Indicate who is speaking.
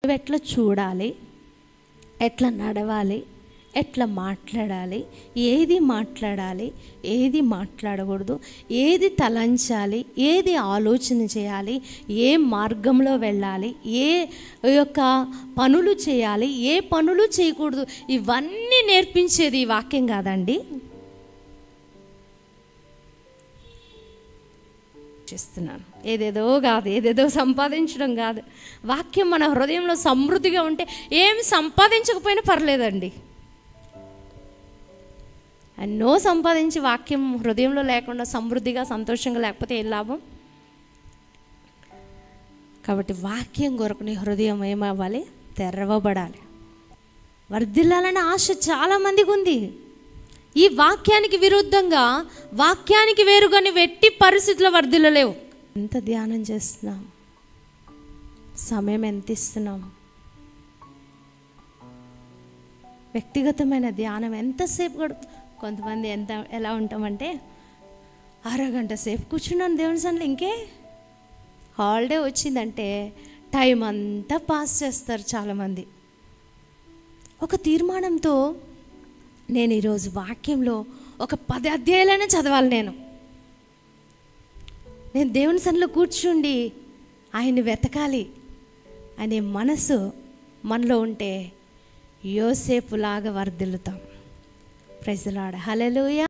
Speaker 1: నువ్వు ఎట్లా చూడాలి, ఎట్లా నడవాలి, ఎట్లా మాట్లాడాలి, ఏది మాట్లాడాలి, ఏది మాట్లాడకూడదు, ఏది తలంచాలి, ఏది ఆలోచన చేయాలి, ఏ మార్గంలో వెళ్ళాలి, ఏ యొక్క పనులు చేయాలి, ఏ పనులు చేయకూడదు, ఇవన్నీ నేర్పించేది ఈ వాక్యం కాదండి. చేస్తున్నాను ఏదేదో కాదు, ఏదేదో సంపాదించడం కాదు. వాక్యం మన హృదయంలో సమృద్ధిగా ఉంటే ఏం సంపాదించకపోయినా పర్లేదండి. ఎన్నో సంపాదించి వాక్యం హృదయంలో లేకుండా సమృద్ధిగా సంతోషంగా లేకపోతే ఏం లాభం? కాబట్టి వాక్యం కొరకు నీ హృదయం ఏమవ్వాలి? తెరవబడాలి. వర్ధిల్లాలనే ఆశ చాలామందికి ఉంది. ఈ వాక్యానికి విరుద్ధంగా, వాక్యానికి వేరుగా నువ్వు ఎట్టి పరిస్థితుల్లో వర్ధిల్లలేవు. ఎంత ధ్యానం చేస్తున్నాం, సమయం ఎంత ఇస్తున్నాం, వ్యక్తిగతమైన ధ్యానం ఎంతసేపు గడుపు. కొంతమంది ఎలా ఉంటామంటే అరగంట సేపు కూర్చున్నాను దేవుని సన్నిధిలో, ఇంకే హాలిడే వచ్చిందంటే టైం అంతా పాస్ చేస్తారు చాలామంది. ఒక తీర్మానంతో నేను ఈరోజు వాక్యంలో ఒక 10 అధ్యాయాలైనా చదవాలి. నేను దేవుని సన్నిధిలో కూర్చుండి ఆయన్ని వెతకాలి అనే మనసు మనలో ఉంటే యోసేపులాగా వర్ధిల్లుతాం. Praise the Lord. హల్లెలూయా.